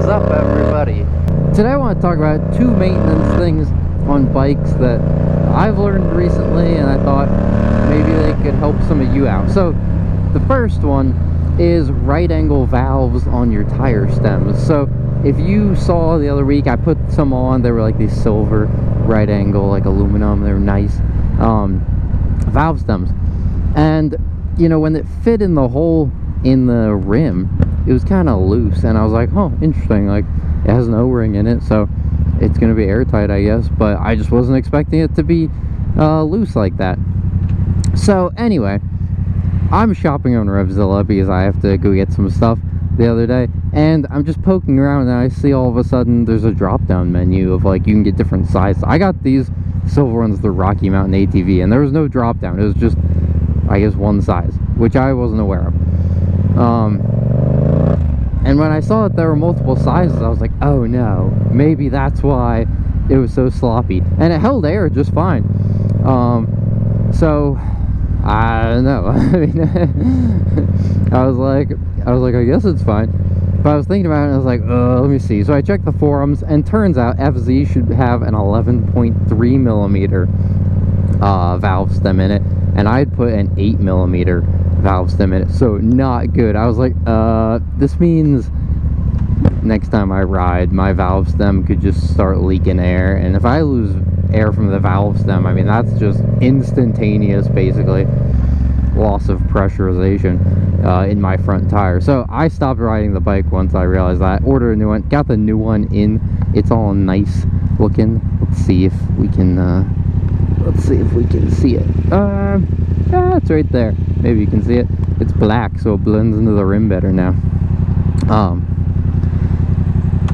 What's up, everybody? Today I want to talk about two maintenance things on bikes that I've learned recently, and I thought maybe they could help some of you out. So the first one is right angle valves on your tire stems. So if you saw the other week, I put some on. They were like these silver right angle, like aluminum. They were nice valve stems, and you know, when it fit in the hole in the rim, it was kind of loose, and I was like, oh, interesting, like it has an O-ring in it, so it's gonna be airtight, I guess, but I just wasn't expecting it to be loose like that. So anyway, I'm shopping on Revzilla because I have to go get some stuff the other day, and I'm just poking around, and I see all of a sudden there's a drop-down menu of like you can get different sizes. I got these silver ones, the Rocky Mountain ATV, and there was no drop-down. It was just, I guess, one size, which I wasn't aware of. And when I saw that there were multiple sizes, I was like, oh no, maybe that's why it was so sloppy. And it held air just fine. So I don't know. I mean, I was like, I guess it's fine. But I was thinking about it, and I was like, let me see. So I checked the forums, and turns out FZ should have an 11.3 millimeter valve stem in it, and I'd put an 8 millimeter valve stem in it, so not good. I was like, this means next time I ride, my valve stem could just start leaking air, and if I lose air from the valve stem, I mean, that's just instantaneous, basically, loss of pressurization in my front tire. So I stopped riding the bike once I realized that. Ordered a new one, got the new one in. It's all nice looking. Let's see if we can see it. Yeah, it's right there. Maybe you can see it. It's black, so it blends into the rim better now.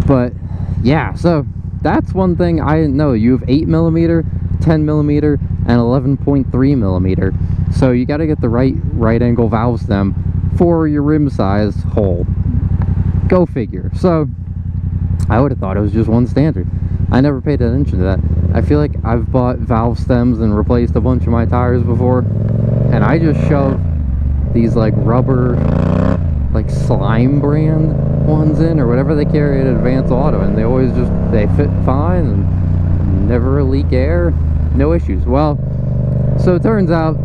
But yeah, so that's one thing I didn't know. You have 8 millimeter, 10 millimeter, and 11.3 millimeter. So you got to get the right angle valve stem for your rim size hole. Go figure. So I would have thought it was just one standard. I never paid attention to that. I feel like I've bought valve stems and replaced a bunch of my tires before, and I just shove these like rubber, like Slime brand ones in, or whatever they carry at Advance Auto, and they always just, they fit fine and never leak air, no issues. Well, so it turns out,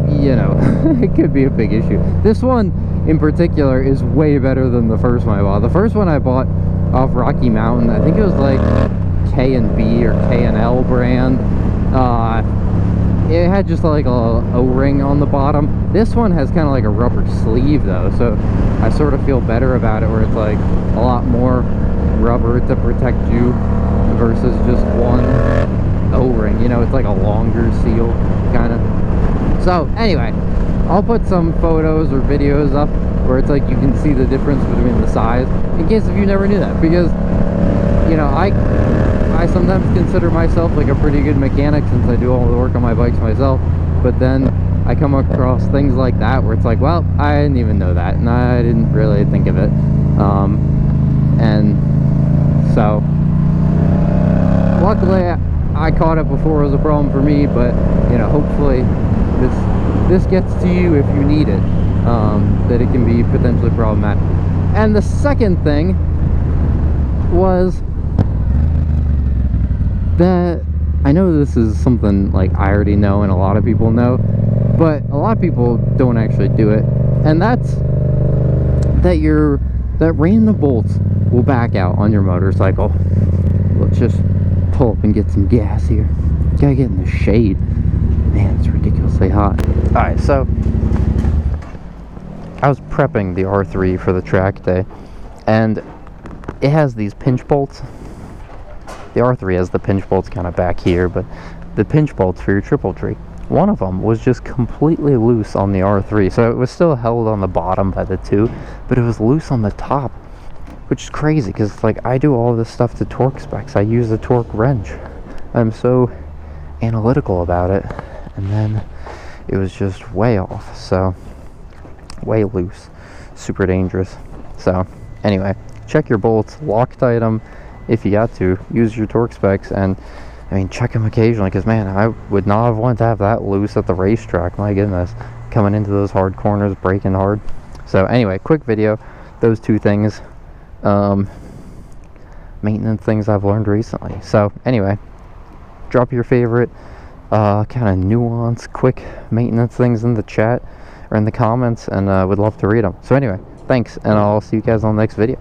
you know, it could be a big issue. This one in particular is way better than the first one I bought. The first one I bought off Rocky Mountain, I think it was like K&B or K&L brand. It had just like a O-ring on the bottom. This one has kind of like a rubber sleeve though, so I sort of feel better about it, where it's like a lot more rubber to protect you versus just one O-ring. You know, it's like a longer seal kind of. So anyway, I'll put some photos or videos up where it's like you can see the difference between the size, in case if you never knew that, because, you know, I sometimes consider myself like a pretty good mechanic since I do all the work on my bikes myself, but then I come across things like that where it's like, well, I didn't even know that, and I didn't really think of it. And so luckily I caught it before it was a problem for me, but you know, hopefully this gets to you if you need it, that it can be potentially problematic. And the second thing was that I know this is something like I already know and a lot of people know, but a lot of people don't actually do it, and that's that random bolts will back out on your motorcycle. Let's just pull up and get some gas here. Gotta get in the shade. Man, it's ridiculously hot. Alright, so I was prepping the R3 for the track day, and it has these pinch bolts. The R3 has the pinch bolts kind of back here, but the pinch bolts for your triple tree, one of them was just completely loose on the R3, so it was still held on the bottom by the two, but it was loose on the top, which is crazy because like I do all this stuff to torque specs. I use a torque wrench. I'm so analytical about it, and then it was just way off, so way loose, super dangerous. So anyway, check your bolts, Loctite them if you got to, use your torque specs, and I mean, check them occasionally, because man, I would not have wanted to have that loose at the racetrack. My goodness, coming into those hard corners, braking hard. So anyway, quick video, those two things. maintenance things I've learned recently. So anyway, drop your favorite kind of nuanced, quick maintenance things in the chat or in the comments, and would love to read them. So anyway, thanks, and I'll see you guys on the next video.